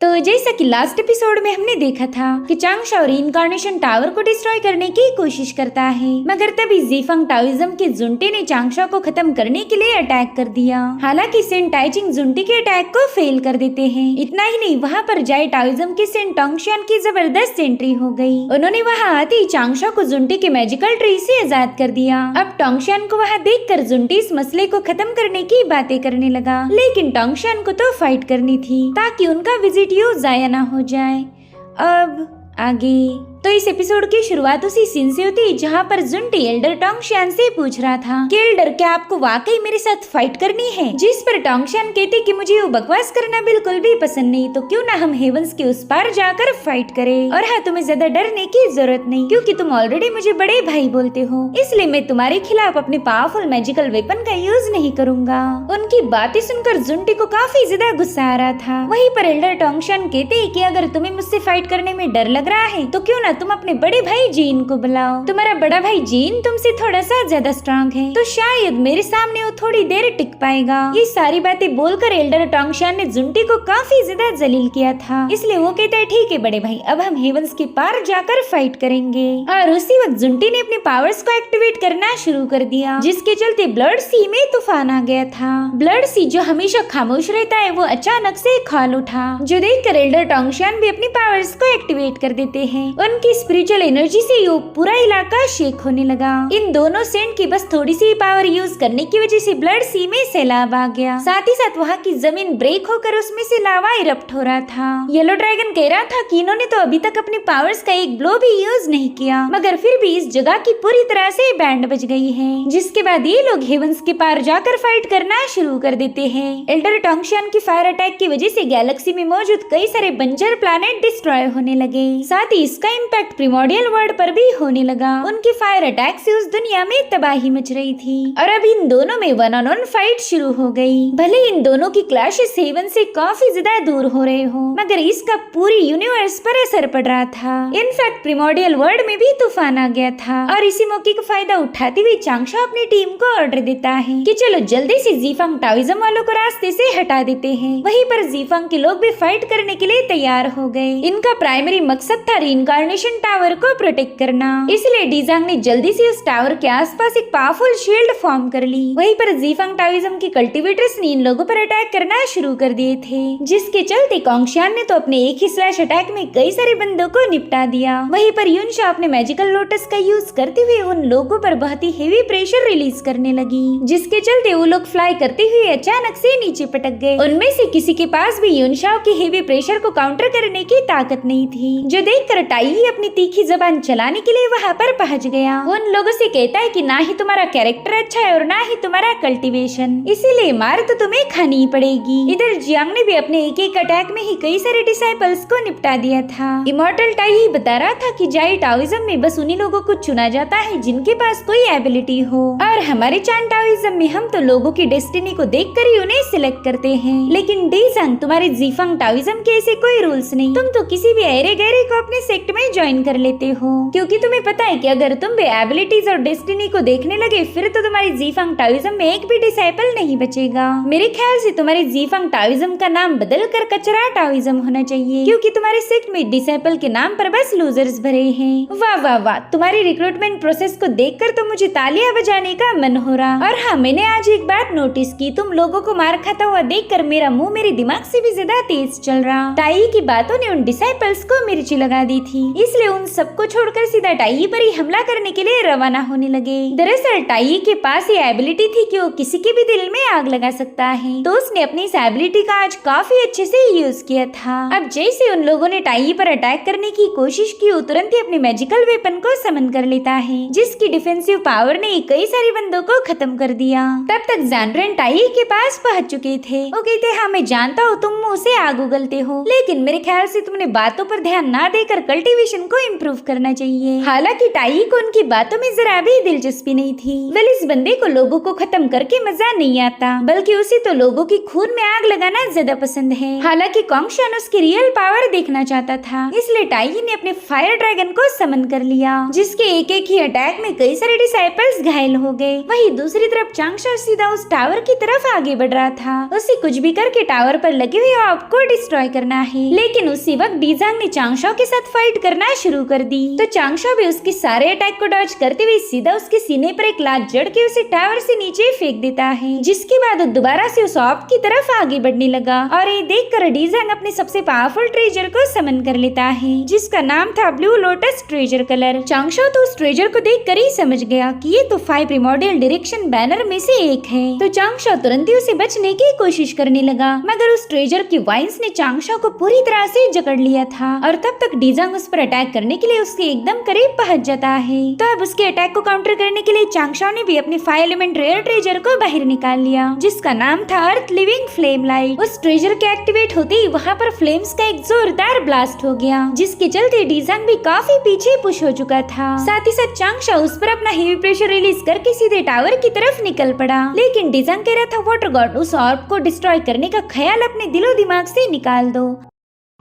तो जैसा कि लास्ट एपिसोड में हमने देखा था कि चांगशा और इनकार्नेशन टावर को डिस्ट्रॉय करने की कोशिश करता है, मगर तभी जीफंग टाओइज्म के जुंटी ने चांगशा को खत्म करने के लिए अटैक कर दिया। हालांकि सेंट टाइचिंग जुंटी के अटैक को फेल कर देते हैं। इतना ही नहीं, वहाँ पर जाए टाओइज्म की सेंट टोंगशियान की जबरदस्त एंट्री हो गई। उन्होंने वहाँ आते ही चांगशा को जुंटी के मैजिकल ट्री से आजाद कर दिया। अब टोंगशियान को वहाँ देखकर जुंटी इस मसले को खत्म करने की बातें करने लगा, लेकिन टोंगशियान को तो फाइट करनी थी ताकि उनका विजिट जाया ना हो जाए। अब आगे तो इस एपिसोड की शुरुआत उसी सीन से होती जहाँ पर जुंटी एल्डर टोंगशियान से पूछ रहा था कि एल्डर, क्या आपको वाकई मेरे साथ फाइट करनी है? जिस पर टोंगशियान कहते कि मुझे वो बकवास करना बिल्कुल भी पसंद नहीं, तो क्यों ना हम हेवंस के उस पार जाकर फाइट करें। और हाँ, तुम्हें ज्यादा डरने की जरूरत नहीं, क्योंकि तुम ऑलरेडी मुझे बड़े भाई बोलते हो, इसलिए मैं तुम्हारे खिलाफ अपने पावरफुल मैजिकल वेपन का यूज नहीं करूंगा। उनकी बातें सुनकर जुंटी को काफी ज्यादा गुस्सा आ रहा था। वहीं पर एल्डर टोंगशियान कहते कि अगर तुम्हें मुझसे फाइट करने में डर लग रहा है तो क्यों ना तुम अपने बड़े भाई जीन को बुलाओ। तुम्हारा बड़ा भाई जीन तुमसे थोड़ा सा ज्यादा स्ट्रांग है, तो शायद मेरे सामने वो थोड़ी देर टिक पाएगा। ये सारी बातें बोलकर एल्डर टोंगशियान ने जुंटी को काफी ज्यादा जलील किया था, इसलिए वो कहता है ठीक है बड़े भाई, अब हम हेवंस के पार जाकर फाइट करेंगे। और उसी वक्त जुंटी ने अपने पावर्स को एक्टिवेट करना शुरू कर दिया, जिसके चलते ब्लड सी में तूफान आ गया था। ब्लड सी जो हमेशा खामोश रहता है, वो अचानक से खोल उठा, जो देखकर एल्डर टोंगशियान भी अपनी पावर्स को एक्टिवेट कर देते हैं। उनकी स्पिरिचुअल एनर्जी से ये पूरा इलाका शेक होने लगा। इन दोनों सेंट की बस थोड़ी सी पावर यूज करने की वजह से ब्लड सी में सैलाब आ गया। साथ ही साथ वहाँ की जमीन ब्रेक होकर उसमें से लावा इरप्ट हो रहा था। येलो ड्रैगन कह रहा था कि इन्होंने तो अभी तक अपनी पावर्स का एक ब्लो भी यूज नहीं किया, मगर फिर भी इस जगह की पूरी तरह से बैंड बज गई है। जिसके बाद ये लोग हेवंस के पार जाकर फाइट करना शुरू कर देते हैं। एल्डर टोंगशियान की फायर अटैक की वजह से गैलेक्सी में मौजूद कई सारे बंजर प्लैनेट डिस्ट्रॉय होने लगे। साथ ही इसका इम्पैक्ट प्रिमोर्डियल वर्ल्ड पर भी होने लगा। उनके फायर अटैक से उस दुनिया में तबाही मच रही थी। और अब इन दोनों में वन ऑन वन फाइट शुरू हो गई। भले इन दोनों की क्लैशेस हेवन से काफी ज्यादा दूर हो रहे हो, मगर इसका पूरी यूनिवर्स पर असर पड़ रहा था। इनफैक्ट प्रिमोर्डियल वर्ल्ड में भी तूफान आ गया था। और इसी मौके का फायदा उठाते हुए चांगशा अपनी टीम को ऑर्डर देता है कि चलो जल्दी से जीफंग टाओइज्म वालों को रास्ते से हटा देते हैं। वहीं पर जीफंग के लोग भी फाइट करने के लिए तैयार हो गए। इनका प्राइमरी मकसद था रीइंकार्नेशन टावर को प्रोटेक्ट करना, इसलिए डीजांग ने जल्दी से उस टावर के आसपास एक पावरफुल शील्ड फॉर्म कर ली। वहीं पर जीफंग टाओइज्म के कल्टीवेटर्स ने इन लोगों पर अटैक करना शुरू कर दिए थे, जिसके चलते कोंगशियान ने तो अपने एक ही स्लैश अटैक में कई सारे बंदों को निपटा दिया। वहीं पर युनशा अपने मैजिकल लोटस का यूज करते हुए उन लोगों पर बहुत ही हेवी प्रेशर रिलीज करने लगी, जिसके चलते वो लोग फ्लाई करते हुए अचानक से नीचे पटक गए। उनमें से किसी के पास भी युनशा के हेवी प्रेशर को काउंटर करने की ताकत नहीं थी, जो देखकर टाई अपनी तीखी जबान चलाने के लिए वहाँ पर पहुँच गया। उन लोगों से कहता है कि ना ही तुम्हारा कैरेक्टर अच्छा है और ना ही तुम्हारा कल्टीवेशन, इसीलिए मार तो तुम्हें खानी ही पड़ेगी। इधर जियांग ने भी अपने एक एक अटैक में ही कई सारे डिसाइपल्स को निपटा दिया था। इमॉर्टल टाई बता रहा था कि जाई टाओइज्म में बस उन्हीं लोगों को चुना जाता है जिनके पास कोई एबिलिटी हो, और हमारे चान टाओइज्म में हम तो लोगों की डेस्टिनी को देखकर ही उन्हें सिलेक्ट करते हैं। लेकिन डीजांग, तुम्हारे जीफंग टाओइज्म के ऐसे कोई रूल्स नहीं, तुम तो किसी भी अरे गहरे को अपने सेक्ट में ज्वाइन कर लेते हो, क्योंकि तुम्हें पता है कि अगर तुम भी एबिलिटीज और डेस्टिनी को देखने लगे फिर तो तुम्हारी जीफंग टाओइज्म में एक भी डिसाइपल नहीं बचेगा। मेरे ख्याल से तुम्हारी जीफंग टाओइज्म का नाम बदल कर कचरा टाओइज्म होना चाहिए, क्योंकि तुम्हारे सेक्ट में डिसाइपल के नाम पर बस लूजर्स भरे हैं। वाह वाह वाह, तुम्हारी रिक्रूटमेंट प्रोसेस को देखकर तो मुझे तालियां बजाने का मन हो रहा। और हाँ, मैंने आज एक बात नोटिस की, तुम लोगों को मार खाता हुआ देखकर मेरा मुंह मेरे दिमाग से भी ज्यादा तेज चल रहा। टाई की बातों ने उन डिसाइपल्स को मिर्ची लगा दी थी, इसलिए उन सबको छोड़कर सीधा टाई पर ही हमला करने के लिए रवाना होने लगे। दरअसल टाई के पास ये एबिलिटी थी कि वो किसी के भी दिल में आग लगा सकता है, तो उसने अपनी इस एबिलिटी का आज काफी अच्छे से यूज किया था। अब जैसे उन लोगों ने टाई पर अटैक करने की कोशिश की, वो तुरंत ही अपने मैजिकल वेपन को समन कर लेता है, जिसकी डिफेंसिव पावर ने कई सारे बंदों को खत्म कर दिया। तब तक ज़ांड्रेन टाई के पास पहुंच चुके थे। वो कहते, हाँ मैं जानता हूँ तुम मुँह से आग उगलते हो, लेकिन मेरे ख्याल से तुमने बातों पर ध्यान ना देकर कल्टीवेशन कनेक्शन को इम्प्रूव करना चाहिए। हालांकि टाई को उनकी बातों में जरा भी दिलचस्पी नहीं थी। वेल इस बंदे को लोगों को खत्म करके मजा नहीं आता, बल्कि उसे तो लोगों की खून में आग लगाना ज्यादा पसंद है। हालांकि कॉन्गशन उसकी रियल पावर देखना चाहता था, इसलिए टाई ने अपने फायर ड्रैगन को समन कर लिया, जिसके एक एक ही अटैक में कई सारे डिसाइपल्स घायल हो गए। वहीं दूसरी तरफ चांगशा सीधा उस टावर की तरफ आगे बढ़ रहा था। उसे कुछ भी करके टावर पर लगे हुए ऑर्ब को डिस्ट्रॉय करना है। लेकिन उसी वक्त डीजांग ने चांगशा के साथ फाइट करना शुरू कर दी, तो चांगशा भी उसके सारे अटैक को डॉज करते हुए सीधा उसके सीने पर एक लात जड़ के उसे टावर से नीचे फेंक देता है, जिसके बाद दोबारा से उस ऑर्ब की तरफ आगे बढ़ने लगा। और ये देखकर डीजांग अपने सबसे पावरफुल ट्रेजर को समन कर लेता है, जिसका नाम था blue lotus treasure colour. Changsha तो उस ट्रेजर को देखकर ही समझ गया कि ये तो 5 प्रिमोर्डियल डायरेक्शन बैनर में से एक है, तो चांगशा तुरंत ही उसे बचने की कोशिश करने लगा। मगर उस ट्रेजर की वाइन्स ने चांगशा को पूरी तरह से जकड़ लिया था, और तब तक डीजांग उस पर अटैक करने के लिए उसके एकदम करीब पहुंच जाता है। तो अब उसके अटैक को काउंटर करने के लिए चांगशा ने भी अपने 5 एलिमेंट रेयर ट्रेजर को बाहर निकाल लिया, जिसका नाम था अर्थ लिविंग फ्लेम लाइट। उस ट्रेजर के एक्टिवेट होते ही वहाँ पर फ्लेम्स का एक जोरदार ब्लास्ट हो गया, जिसके चलते डीजांग भी काफी पीछे पुश हो चुका था। साथ ही साथ चांगशा उस पर अपना हेवी प्रेशर रिलीज करके सीधे टावर की तरफ निकल पड़ा। लेकिन डीजांग कह रहा था वाटर गॉड उस ऑर्ब को डिस्ट्रॉय करने का ख्याल अपने दिलो दिमाग से निकाल दो,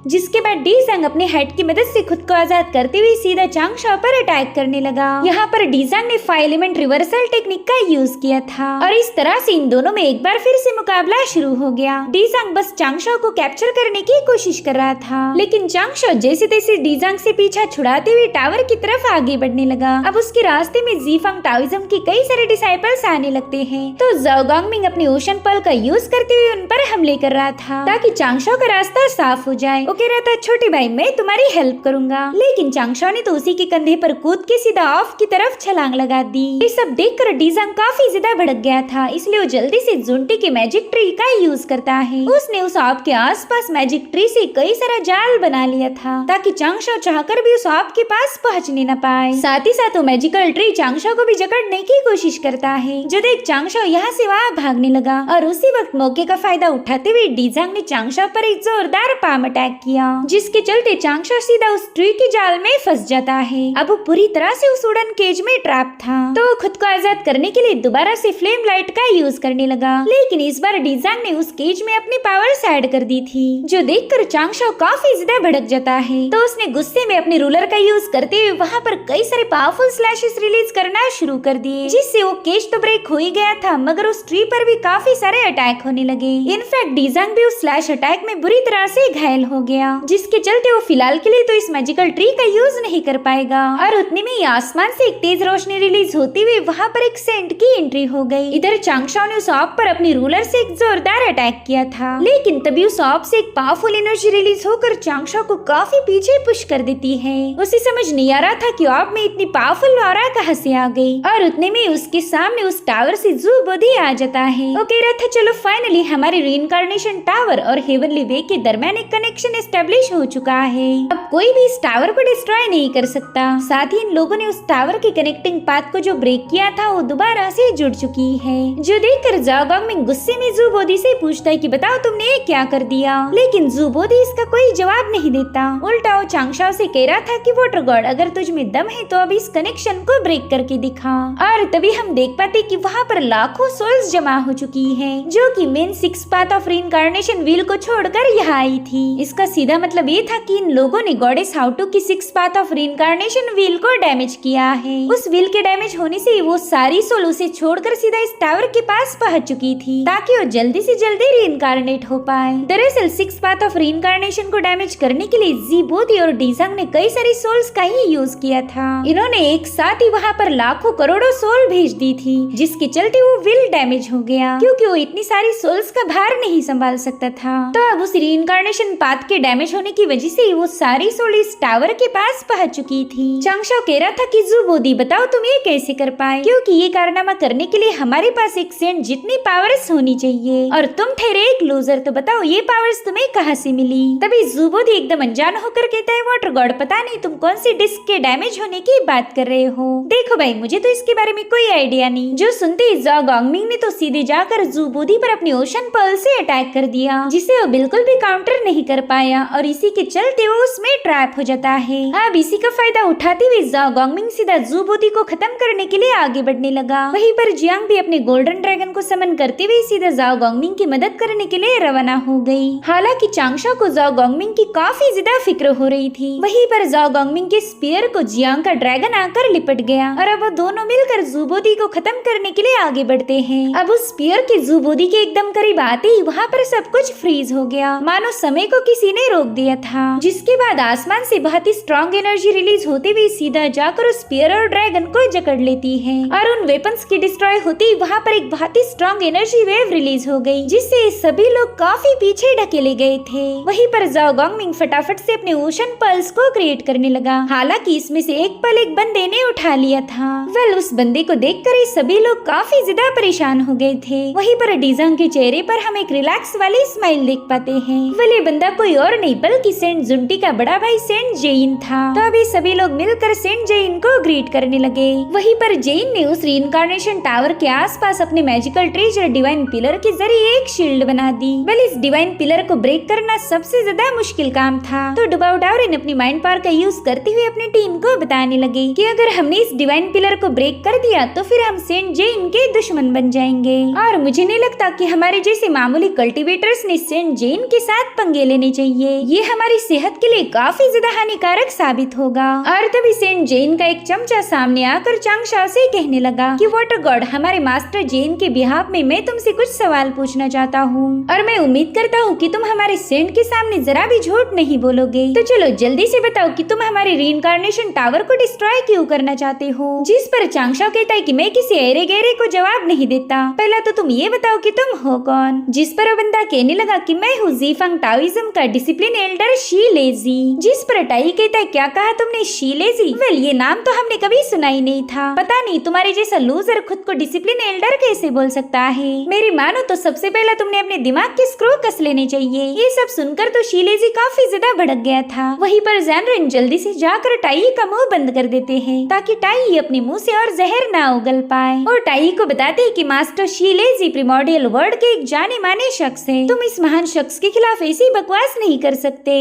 जिसके बाद डीजांग अपने हेड की मदद से खुद को आजाद करते हुए सीधा चांगशा पर अटैक करने लगा। यहाँ पर डीजांग ने 5 एलिमेंट रिवर्सल टेक्निक का यूज किया था, और इस तरह से इन दोनों में एक बार फिर से मुकाबला शुरू हो गया। डीजांग बस चांगशा को कैप्चर करने की कोशिश कर रहा था, लेकिन चांगशा जैसे तैसे डीजांग से पीछा छुड़ाते हुए टावर की तरफ आगे बढ़ने लगा। अब उसके रास्ते में ज़ीफंग टाओइज्म के कई सारे डिसाइपल्स आने लगते हैं, तो ज़ाओ गांगमिंग अपने ओशन पर्ल का यूज करते हुए उन पर हमले कर रहा था, ताकि चांगशा का रास्ता साफ हो जाए। वो कह रहा था छोटे भाई मैं तुम्हारी हेल्प करूंगा, लेकिन चांगशा ने तो उसी के कंधे पर कूद के सीधा ऑफ की तरफ छलांग लगा दी। ये सब देखकर डीजांग काफी ज्यादा भड़क गया था, इसलिए वो जल्दी से जुंटी के मैजिक ट्री का यूज करता है। उसने उस ऑफ के आसपास मैजिक ट्री से कई सारा जाल बना लिया था, ताकि चांगशा चाहकर भी उस ऑफ के पास पहुंचने न पाए। साथ ही साथ वो मैजिकल ट्री चांगशा को भी जकड़ने की कोशिश करता है, जो देख चांगशा यहाँ से वहाँ भागने लगा। और उसी वक्त मौके का फायदा उठाते हुए डीजांग ने चांगशा पर एक जोरदार पाम अटैक किया, जिसके चलते चांगशा सीधा उस ट्री के जाल में फंस जाता है। अब वो पूरी तरह से उस उड़न केज में ट्रैप था, तो वो खुद को आजाद करने के लिए दोबारा से फ्लेम लाइट का यूज करने लगा। लेकिन इस बार डीजांग ने उस केज में अपनी पावर्स ऐड कर दी थी, जो देखकर चांगशा काफी ज्यादा भड़क जाता है। तो उसने गुस्से में अपने रूलर का यूज करते हुए वहाँ पर कई सारे पावरफुल स्लैशेस रिलीज करना शुरू कर दिए, जिससे वो केज तो ब्रेक हो ही गया था, मगर उस ट्री पर भी काफी सारे अटैक होने लगे। इनफैक्ट डीजांग भी उस स्लैश अटैक में बुरी तरह से घायल हो गया, जिसके चलते वो फिलहाल के लिए तो इस मैजिकल ट्री का यूज नहीं कर पाएगा। और उतने में ही आसमान से एक तेज रोशनी रिलीज होती हुई वहाँ पर एक सेंट की एंट्री हो गई। इधर चांगशा ने उस ऑप पर अपनी रूलर से एक जोरदार अटैक किया था, लेकिन तभी उस ऑप से एक पावरफुल एनर्जी रिलीज होकर चांगशा को काफी पीछे पुश कर देती है। उसे समझ नहीं आ रहा था कि ऑप में इतनी पावरफुल ऑरा कहाँ से आ गई, और उतने में उसके सामने उस टावर से ज़ू बोधी आ जाता है। वो कह रहा था चलो फाइनली हमारी रीइंकार्नेशन टावर और हेवनली वे के दरमियान एक कनेक्शन एस्टेब्लिश हो चुका है। अब कोई भी इस टावर को डिस्ट्रॉय नहीं कर सकता। साथ ही इन लोगों ने उस टावर के कनेक्टिंग पाथ को जो ब्रेक किया था वो दोबारा से जुड़ चुकी है, जो देखकर ज़ाओ गांगमिंग गुस्से में ज़ू बोधी से पूछता है कि बताओ तुमने ये क्या कर दिया। लेकिन ज़ू बोधी इसका कोई जवाब नहीं देता, उल्टा वो चांगशा से कह रहा था कि वाटर गॉड अगर तुझ में दम है तो अब इस कनेक्शन को ब्रेक करके दिखा। और तभी हम देख पाते कि वहाँ पर लाखों सोल्स जमा हो चुकी है, जो कि main 6 path of reincarnation wheel को छोड़कर यहाँ आई थी। इसका सीधा मतलब ये था कि इन लोगों ने गॉडेस हाउटू की 6 पाथ ऑफ रीइंकार्नेशन व्हील को डैमेज किया है। उस व्हील के डैमेज होने से वो सारी सोल उसे छोड़कर सीधा इस टावर के पास पहुंच चुकी थी, ताकि वो जल्दी से जल्दी रीइंकार्नेट हो पाए। दरअसल 6 पाथ ऑफ रीइंकार्नेशन को डैमेज करने के लिए ज़ी बोधी और डीजांग ने कई सारी सोल्स का ही यूज किया था। इन्होंने एक साथ ही वहाँ पर लाखों करोड़ों सोल भेज दी थी, जिसके चलते वो व्हील डैमेज हो गया, क्योंकि वो इतनी सारी सोल्स का भार नहीं संभाल सकता था। तो अब उस रीइंकार्नेशन पाथ के डैमेज होने की वजह से वो सारी सोल इस टावर के पास पहुंच चुकी थी। चांगशा कह रहा था कि ज़ू बोधी बताओ तुम ये कैसे कर पाए, क्योंकि ये कारनामा करने के लिए हमारे पास एक सेंट जितनी पावर्स होनी चाहिए, और तुम ठहरे एक लूजर, तो बताओ ये पावर्स तुम्हें कहाँ से मिली। तभी ज़ू बोधी एकदम अनजान होकर कहता है वाटर गॉड पता नहीं तुम कौन सी डिस्क के डैमेज होने की बात कर रहे हो। देखो भाई मुझे तो इसके बारे में कोई आइडिया नहीं। जो सुनते ही ज़ाओ गांगमिंग ने तो सीधे जाकर ज़ू बोधी पर अपनी ओशन पर्ल से अटैक कर दिया, जिसे वो बिल्कुल भी काउंटर नहीं कर पाए। आया और इसी के चलते वो उसमें ट्रैप हो जाता है। अब इसी का फायदा उठाते हुए जाओ गॉन्गमिंग सीधा जू बोधी को खत्म करने के लिए आगे बढ़ने लगा। वहीं पर जियांग भी अपने गोल्डन ड्रैगन को समन करते हुए सीधा जाओ गॉन्गमिंग की मदद करने के लिए रवाना हो गई। हालांकि चांगशा को जाओ गॉन्गमिंग की काफी ज्यादा फिक्र हो रही थी। वहीं पर जाओ गॉन्गमिंग के स्पीयर को जियांग का ड्रैगन आकर लिपट गया और अब वो दोनों मिलकर जू बोधी को खत्म करने के लिए आगे बढ़ते हैं। अब उस स्पीयर के जू बोधी के एकदम करीब आते ही वहाँ पर सब कुछ फ्रीज हो गया, मानो समय को किसी ने रोक दिया था। जिसके बाद आसमान से बहुत ही स्ट्रॉन्ग एनर्जी रिलीज होते हुए सीधा जाकर उस स्पीयर और ड्रैगन को जकड़ लेती है और उन वेपन्स की डिस्ट्रॉय होते ही वहाँ पर एक बहुत ही स्ट्रॉन्ग एनर्जी वेव रिलीज हो गई, जिससे सभी लोग काफी पीछे ढकेले गए थे। वहीं पर जाओ गॉन्गमिंग फटाफट से अपने ओशन पल्स को क्रिएट करने लगा। हालांकि इसमें से एक पल एक बंदे ने उठा लिया था। उस बंदे को देखकर ही सभी लोग काफी ज्यादा परेशान हो गए थे। वहीं पर डीजंग के चेहरे पर हम एक रिलैक्स वाली स्माइल देख पाते हैं। ये बंदा कोई और नहीं बल्कि सेंट जुंटी का बड़ा भाई सेंट जेइन था। तो अभी सभी लोग मिलकर सेंट जेइन को ग्रीट करने लगे। वहीं पर जेइन ने उस रीइंकार्नेशन टावर के आसपास अपने मैजिकल ट्रेजर डिवाइन पिलर के जरिए एक शील्ड बना दी। इस डिवाइन पिलर को ब्रेक करना सबसे ज्यादा मुश्किल काम था। तो डुबाउ डावरिन अपनी माइंड पावर का यूज करते हुए अपनी टीम को बताने लगे कि अगर हमने इस डिवाइन पिलर को ब्रेक कर दिया तो फिर हम सेंट जेइन के दुश्मन बन जाएंगे और मुझे नहीं लगता कि हमारे जैसे मामूली कल्टीवेटर्स ने सेंट जेइन के साथ पंगे लेने चाहिए। ये हमारी सेहत के लिए काफी ज्यादा हानिकारक साबित होगा। और तभी सेंट जेइन का एक चमचा सामने आकर चांगशा से कहने लगा कि वाटर गॉड, हमारे मास्टर जेइन के बिहाफ में मैं तुमसे कुछ सवाल पूछना चाहता हूँ और मैं उम्मीद करता हूँ कि तुम हमारे सेंट के सामने जरा भी झूठ नहीं बोलोगे। तो चलो जल्दी से बताओ कि तुम हमारे रीइंकार्नेशन टावर को डिस्ट्रॉय क्यों करना चाहते हो। जिस पर चांगशा कहता है कि मैं किसी ऐरे गहरे को जवाब नहीं देता, पहला तो तुम ये बताओ कि तुम हो कौन। जिस पर वो बंदा कहने लगा कि मैं हूँ ज़ीफंग टाओइज्म का डिसिप्लिन एल्डर शी लेजी। जिस पर टाई कहता है क्या कहा तुमने, शी लेजी? वेल, ये नाम तो हमने कभी सुना ही नहीं था। पता नहीं तुम्हारे जैसा लूजर खुद को डिसिप्लिन एल्डर कैसे बोल सकता है। मेरी मानो तो सबसे पहले तुमने अपने दिमाग के स्क्रू कस लेने चाहिए। ये सब सुनकर तो शी लेजी काफी ज्यादा भड़क गया था। वहीं पर ज़ैनरेन जल्दी से जाकर टाई का मुंह बंद कर देते हैं ताकि टाई अपने मुंह से और जहर ना उगल पाए और टाई को बताते हैं कि मास्टर शी लेजी प्रिमोर्डियल वर्ल्ड के एक जाने माने शख्स है। तुम इस महान शख्स के खिलाफ ऐसी बकवास नहीं कर सकते।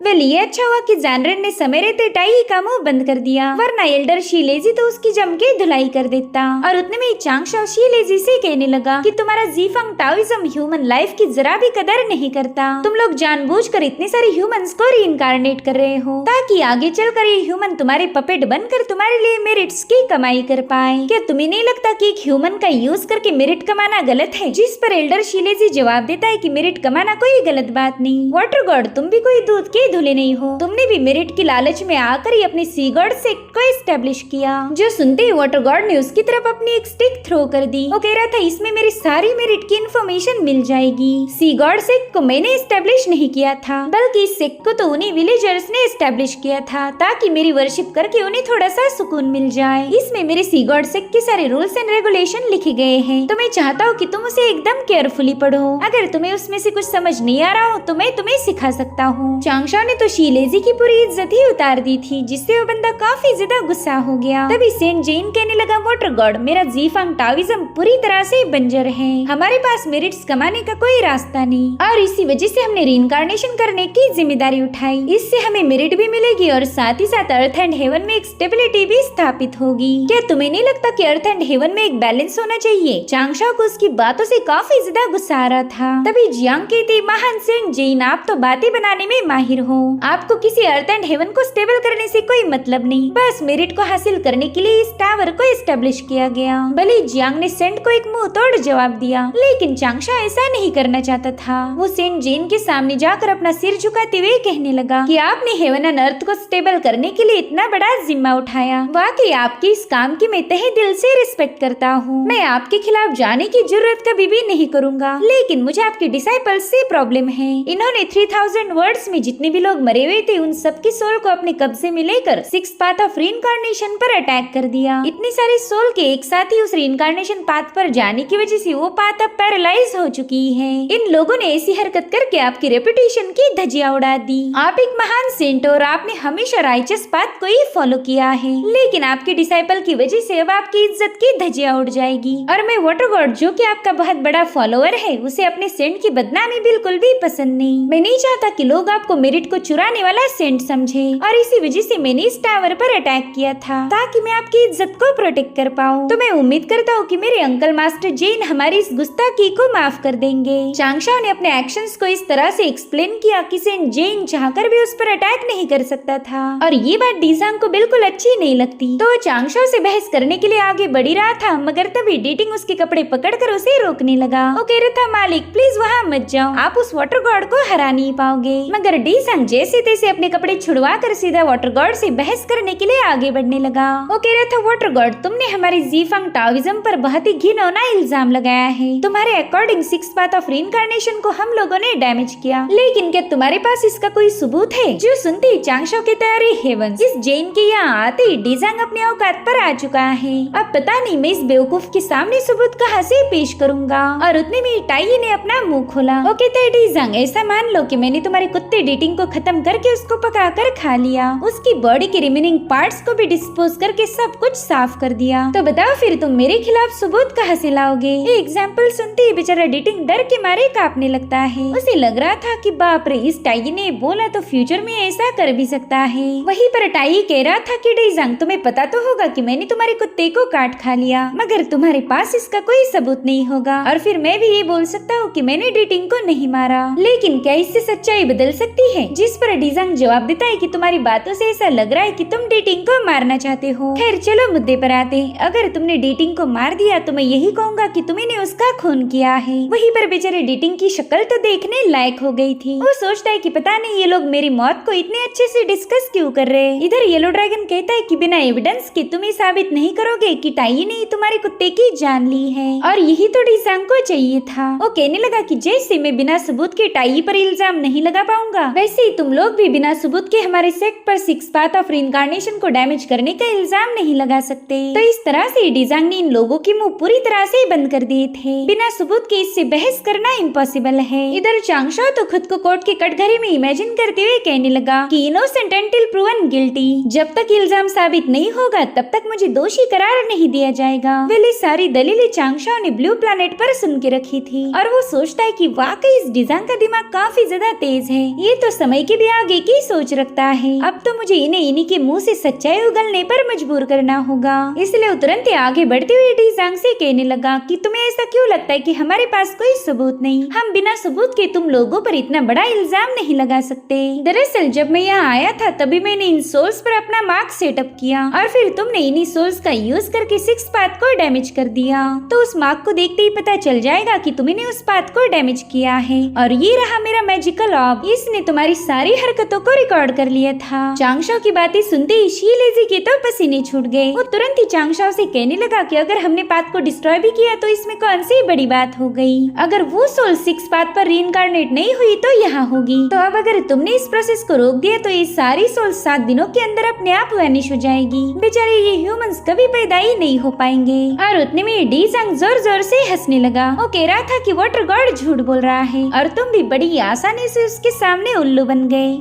वेल, ये अच्छा हुआ कि ज़ैनरेन ने समय रहते टाई का मुंह बंद कर दिया, वरना एल्डर शी लेजी तो उसकी जम के धुलाई कर देता। और उतने में चांगशा शी लेजी से कहने लगा कि तुम्हारा ज़ीफंग टाओइज्म ह्यूमन लाइफ की जरा भी कदर नहीं करता। तुम लोग जानबूझकर इतने सारे ह्यूमंस को रीइंकार्नेट कर रहे हो ताकि आगे चलकर ये ह्यूमन तुम्हारे पपेट बनकर तुम्हारे लिए मेरिट्स की कमाई कर पाए। क्या तुम्हें नहीं लगता कि एक ह्यूमन का यूज करके मेरिट कमाना गलत है? जिस पर एल्डर शी लेजी जवाब देता है कि मेरिट कमाना कोई गलत बात नहीं। वाटर गॉड, तुम भी कोई दूध के धुले नहीं हो। तुमने भी मेरिट की लालच में आकर ही अपने सी गॉड सेक्ट को एस्टेब्लिश किया। जो सुनते ही वाटर गॉड ने उसकी तरफ अपनी एक स्टिक थ्रो कर दी। वो कह रहा था इसमें मेरी सारी मेरिट की इन्फॉर्मेशन मिल जाएगी। सी गॉड सेक्ट को मैंने एस्टेब्लिश नहीं किया था, बल्कि इस सेक्ट को तो उन्हीं विलेजर्स ने एस्टेब्लिश किया था ताकि मेरी वर्शिप करके उन्हें थोड़ा सा सुकून मिल जाए। इसमें मेरे सी गॉड सेक्ट के सारे रूल्स एंड रेगुलेशन लिखे गए हैं, तो मैं चाहता हूँ कि तुम उसे एकदम केयरफुली पढ़ो। अगर तुम्हें उसमें से कुछ समझ नहीं आ रहा हो तो मैं तुम्हें सिखा सकता हूँ। चांगशा ने तो शी लेजी की पूरी इज्जत ही उतार दी थी, जिससे वो बंदा काफी ज्यादा गुस्सा हो गया। तभी सेंट जेइन कहने लगा वाटर गॉड, मेरा ज़ीफंग टाओइज्म पूरी तरह से बंजर है। हमारे पास मेरिट्स कमाने का कोई रास्ता नहीं और इसी वजह से हमने रीइंकार्नेशन करने की जिम्मेदारी उठाई। इससे हमें मेरिट भी मिलेगी और साथ ही साथ अर्थ एंड हेवन में एक स्टेबिलिटी भी स्थापित होगी। क्या तुम्हें नहीं लगता कि अर्थ एंड हेवन में एक बैलेंस होना चाहिए? चांगशा को उसकी बातों से काफी ज्यादा गुस्सा आ रहा था। तभी जियांग कहती, महान सेंट जेइन, आप तो बातें बनाने में माहिर हो। आपको किसी अर्थ एंड हेवन को स्टेबल करने से कोई मतलब नहीं, बस मेरिट को हासिल करने के लिए इस टावर को एस्टेब्लिश किया गया। भले जियांग ने सेंट को एक मुंह तोड़ जवाब दिया, लेकिन चांगशा ऐसा नहीं करना चाहता था। वो सेंट जेइन के सामने जाकर अपना सिर झुकाते हुए कहने लगा कि आपने हेवन एंड अर्थ को स्टेबल करने के लिए इतना बड़ा जिम्मा उठाया। वाकई आपके इस काम की मैं तहे दिल से रिस्पेक्ट करता हूँ। मैं आपके खिलाफ जाने की जरूरत कभी भी नहीं करूँगा, लेकिन मुझे आपके डिसाइपल्स से प्रॉब्लम है। इन्होंने 3000 वर्ड्स में जितनी भी भी लोग मरे हुए थे उन सबकी सोल को अपने कब्जे में लेकर सिक्स पाथ ऑफ रीइंकार्नेशन पर अटैक कर दिया। इतनी सारी सोल के एक साथ ही उस रीइंकार्नेशन पाथ पर जाने की वजह से वो पाथ अब पैरालाइज हो चुकी है। इन लोगों ने ऐसी हरकत करके आपकी रेपुटेशन की धज्जियां उड़ा दी। आप एक महान सेंट और आपने हमेशा राइचस पाथ को ही फॉलो किया है, लेकिन आपके डिसाइपल की वजह से अब आपकी इज्जत की धज्जियां उड़ जाएगी। और मैं वाटर गॉड जो कि आपका बहुत बड़ा फॉलोअर है, उसे अपने सेंट की बदनामी बिल्कुल भी पसंद नहीं। मैं नहीं चाहता कि लोग आपको मेरिट को चुराने वाला सेंट समझे, और इसी वजह से मैंने इस टावर पर अटैक किया था ताकि मैं आपकी इज्जत को प्रोटेक्ट कर पाऊँ। तो मैं उम्मीद करता हूँ कि मेरे अंकल मास्टर जेन हमारी इस गुस्ताखी को माफ कर देंगे। चांगशाओ ने अपने एक्शंस को इस तरह से एक्सप्लेन किया कि सेंट जेन चाहकर भी उस पर अटैक नहीं कर सकता था, और ये बात डीजांग को बिल्कुल अच्छी नहीं लगती। तो वो चांगशाओ से बहस करने के लिए आगे बढ़ ही रहा था, मगर तभी डेटिंग उसके कपड़े पकड़कर उसे रोकने लगा। वो कह रहा था, मालिक प्लीज वहाँ मत जाओ, आप उस वाटर गॉड को हरा नहीं पाओगे। मगर डीजांग जैसे तैसे अपने कपड़े छुड़वा कर सीधा वाटर गॉड से बहस करने के लिए आगे बढ़ने लगा। वो कह रहा था, वाटर गॉड तुमने हमारी जीफंग टाओइज्म पर बहुत ही घिनौना इल्जाम लगाया है। तुम्हारे according six path of reincarnation को हम लोगों ने डैमेज किया, लेकिन क्या तुम्हारे पास इसका कोई सबूत है? जो सुनते ही चांगशाओ के तैयारी हेवंस, इस जेन के यहाँ आते ही डीजांग अपने औकात पर आ चुका है। अब पता नहीं मैं इस बेवकूफ के सामने सबूत कहाँ से पेश करूंगा। और उतने में टाई ने अपना मुंह खोला। वो कहता है, डीजांग ऐसा मान लो कि मैंने तुम्हारे कुत्ते डेटिंग को खत्म करके उसको पकाकर खा लिया, उसकी बॉडी के रिमेनिंग पार्ट्स को भी डिस्पोज करके सब कुछ साफ कर दिया। तो बताओ फिर तुम मेरे खिलाफ सबूत कहाँ से लाओगे? एग्जाम्पल सुनते ही बेचारा डेटिंग डर के मारे कांपने लगता है। उसे लग रहा था कि बाप रे, इस टाई ने बोला तो फ्यूचर में ऐसा कर भी सकता है। वहीं पर टाई कह रहा था कि डीजांग तुम्हें पता तो होगा कि मैंने तुम्हारे कुत्ते को काट खा लिया, मगर तुम्हारे पास इसका कोई सबूत नहीं होगा, और फिर मैं भी ये बोल सकता हूँ कि मैंने डेटिंग को नहीं मारा, लेकिन क्या इससे सच्चाई बदल सकती है? जिस पर डीजांग जवाब देता है कि तुम्हारी बातों से ऐसा लग रहा है कि तुम डेटिंग को मारना चाहते हो। खैर चलो मुद्दे पर आते हैं। अगर तुमने डेटिंग को मार दिया तो मैं यही कहूँगा कि तुमने उसका खून किया है। वहीं पर बेचारे डेटिंग की शक्ल तो देखने लायक हो गई थी। वो सोचता है कि पता नहीं ये लोग मेरी मौत को इतने अच्छे से डिस्कस क्यों कर रहे हैं। इधर येलो ड्रैगन कहता है कि बिना एविडेंस के तुम ये साबित नहीं करोगे कि टाई ने तुम्हारे कुत्ते की जान ली है, और यही तो डीजांग को चाहिए था। वो कहने लगा कि जैसे मैं बिना सबूत के टाई पर इल्जाम नहीं लगा पाऊंगा, वैसे ही तुम लोग भी बिना सबूत के हमारे सेक्ट पर सिक्स पाथ ऑफ रीइंकार्नेशन को डैमेज करने का इल्जाम नहीं लगा सकते। तो इस तरह से डीजांग ने इन लोगों के मुंह पूरी तरह से बंद कर दिए थे। बिना सबूत के इससे बहस करना इम्पॉसिबल है। इधर चांगशाओ तो खुद को कोर्ट के कटघरे में इमेजिन करते हुए कहने लगा कि इनोसेंट अंटिल प्रूवन गिल्टी। जब तक इल्जाम साबित नहीं होगा तब तक मुझे दोषी करार नहीं दिया जाएगा। वेली सारी दलीलें चांगशाओ ने ब्लू प्लैनेट पर सुन के रखी थी, और वो सोचता है कि वाकई इस डीजांग का दिमाग काफी ज्यादा तेज है। ये तो समय के भी आगे की सोच रखता है। अब तो मुझे इन्हीं के मुंह से सच्चाई उगलने पर मजबूर करना होगा। इसलिए तुरंत आगे बढ़ते हुए डीजांग से कहने लगा कि तुम्हें ऐसा क्यों लगता है कि हमारे पास कोई सबूत नहीं? हम बिना सबूत के तुम लोगों पर इतना बड़ा इल्जाम नहीं लगा सकते। दरअसल जब मैं यहाँ आया था तभी मैंने इन सोल्स पर अपना मार्क सेटअप किया, और फिर तुमने इन्हीं सोल्स का यूज करके सिक्स पाथ को डैमेज कर दिया। तो उस मार्क को देखते ही पता चल जाएगा कि तुमने उस पाथ को डैमेज किया है। और ये रहा मेरा मैजिकल ऑर्ब, इसने तुम्हारी सारी हरकतों को रिकॉर्ड कर लिया था। चांगशाओ की बातें सुनते ही शीलेजी के तो पसीने छूट गए। वो तुरंत ही चांगशाओ से कहने लगा कि अगर हमने पाथ को डिस्ट्रॉय भी किया तो इसमें कौन सी बड़ी बात हो गई? अगर वो सोल सिक्स पाथ पर रीइंकार्नेट नहीं हुई तो यहाँ होगी। तो अब अगर तुमने इस प्रोसेस को रोक दिया तो ये सारी सोल 7 दिनों के अंदर अपने आप वैनिश हो जाएगी। बेचारे ये ह्यूमंस कभी पैदा ही नहीं हो पाएंगे। और उतने में डीजांग जोर जोर से हंसने लगा। वो कह रहा था कि वाटर गॉड झूठ बोल रहा है, और तुम भी बड़ी आसानी से उसके सामने उल्लू बन गए।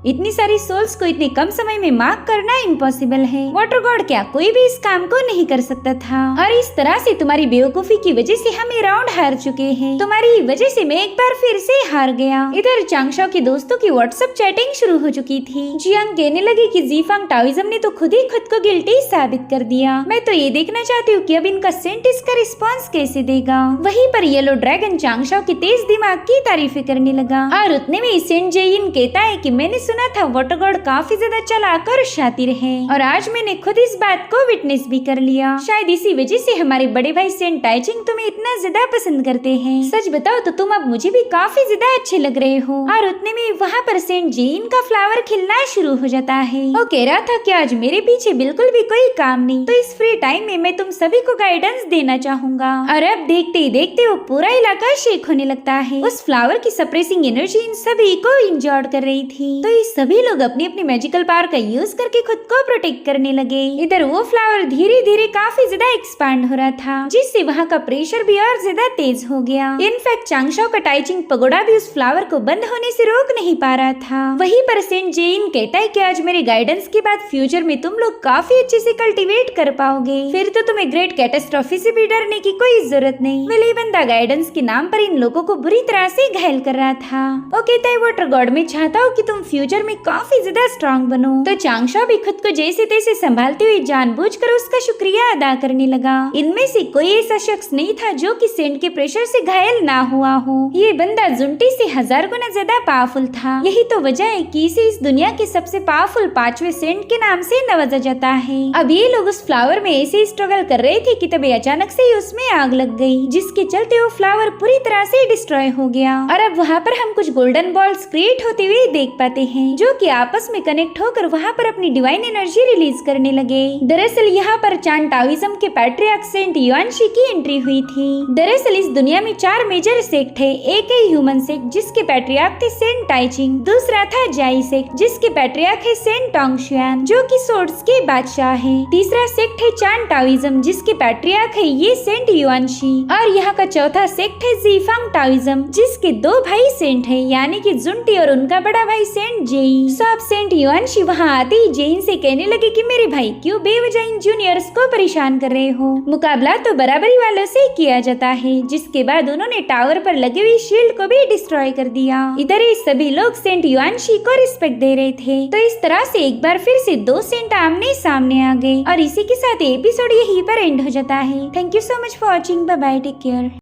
इतनी सारी सोल्स को इतने कम समय में मार्क करना इम्पॉसिबल है। वाटर गॉड क्या कोई भी इस काम को नहीं कर सकता था, और इस तरह से तुम्हारी बेवकूफी की वजह से हम ये राउंड हार चुके हैं। तुम्हारी वजह से मैं एक बार फिर से हार गया। इधर चांगशाओ के दोस्तों की व्हाट्सएप चैटिंग शुरू हो चुकी थी। जियांग कहने लगी कि जीफंग टाओइज्म ने तो खुद ही खुद को गिल्टी साबित कर दिया। मैं तो ये देखना चाहती हूँ कि अब इनका सेंट इसका रिस्पॉन्स कैसे देगा। वहीं पर येलो ड्रैगन चांगशाओ के तेज दिमाग की तारीफें करने लगा, और उतने में सेंट जेइन कहता है कि मैंने सुना था वाटर गॉड काफी ज्यादा चालाक और शातिर है, और आज मैंने खुद इस बात को विटनेस भी कर लिया। शायद इसी वजह से हमारे बड़े भाई सेंट टाइचिंग तुम्हें इतना ज्यादा पसंद करते हैं। सच बताओ तो तुम अब मुझे भी काफी ज्यादा अच्छे लग रहे हो। और उतने में वहाँ पर सेंट जेइन का फ्लावर खिलना शुरू हो जाता है। वो कह रहा था कि आज मेरे पीछे बिल्कुल भी कोई काम नहीं, तो इस फ्री टाइम में मैं तुम सभी को गाइडेंस देना चाहूंगा। और अब देखते ही देखते वो पूरा इलाका शेक होने लगता है। उस फ्लावर की सप्रेसिंग एनर्जी इन सभी को इंजॉय कर रही थी। तो ये सभी लोग अपनी अपनी मैजिकल पावर का यूज करके खुद को प्रोटेक्ट करने लगे। इधर वो फ्लावर धीरे धीरे काफी ज्यादा एक्सपांड हो रहा था, जिससे वहाँ का प्रेशर भी और ज्यादा तेज हो गया। इनफैक्ट चांगशाओ का टाइचिंग पगोड़ा भी उस फ्लावर को बंद होने से रोक नहीं पा रहा था। वहीं पर सेंट जेइन कहता है कि आज मेरे गाइडेंस के बाद फ्यूचर में तुम लोग काफी अच्छे से कल्टीवेट कर पाओगे, फिर तो तुम्हें ग्रेट कैटास्ट्रॉफी से भी डरने की कोई जरूरत नहीं। वेल बंदा गाइडेंस के नाम पर इन लोगों को बुरी तरह से घायल कर रहा था। वो कहता है वाटर गॉड में चाहता हूँ कि तुम फ्यूचर में काफी ज्यादा स्ट्रॉन्ग बनो। तो चांगशाओ भी खुद को जैसे तैसे संभालते हुए जानबूझकर उसका शुक्रिया अदा करने लगा। इनमें से कोई ऐसा शख्स नहीं था जो कि सेंट के प्रेशर से घायल ना हुआ हो। ये बंदा जुंटी से 1000 गुना ज्यादा पावरफुल था। यही तो वजह है कि इसे इस दुनिया के सबसे पावरफुल 5वें सेंट के नाम से नवाजा जाता है। अब ये लोग उस फ्लावर में ऐसे स्ट्रगल कर रहे थे कि तभी अचानक से ही उसमें आग लग गई, जिसके चलते वो फ्लावर पूरी तरह से डिस्ट्रॉय हो गया। और अब वहाँ पर हम कुछ गोल्डन बॉल्स क्रिएट होते हुए देख पाते हैं, जो कि आपस में कनेक्ट होकर वहाँ पर अपनी डिवाइन एनर्जी रिलीज करने लगे। दरअसल यहाँ पर चान टाओइज्म के पैट्रियार्क सेंट युआनशी की एंट्री हुई थी। दरअसल इस दुनिया में 4 मेजर सेक्ट है। एक है ह्यूमन सेक्ट, जिसके पैट्रियार्क थे सेंट टाइचिंग। दूसरा था जाई सेक्ट, जिसके पैट्रियार्क है सेंट टोंगशुआन, जो कि सोर्ड्स के बादशाह है। तीसरा सेक्ट है चान टाओइज्म, जिसके पैट्रियार्क है ये सेंट युआनशी। और यहाँ का चौथा सेक्ट है ज़ीफांग टाओइज्म, जिसके 2 भाई सेंट है, यानी कि जुंटी और उनका बड़ा भाई सेंट जेई। सब सेंट युआनशी वहाँ आते ही जेइन से कहने लगे कि मेरे भाई क्यों बेवजह इन जूनियर्स को परेशान कर रहे हो। मुकाबला तो बराबरी वालों से किया जाता है। जिसके बाद उन्होंने टावर पर लगी हुई शील्ड को भी डिस्ट्रॉय कर दिया। इधर ये सभी लोग सेंट युआनशी को रिस्पेक्ट दे रहे थे। तो इस तरह से एक बार फिर से 2 सेंट आमने सामने आ गए और इसी के साथ एपिसोड यहीं पर एंड हो जाता है। Thank you so much for watching. Bye bye, take care.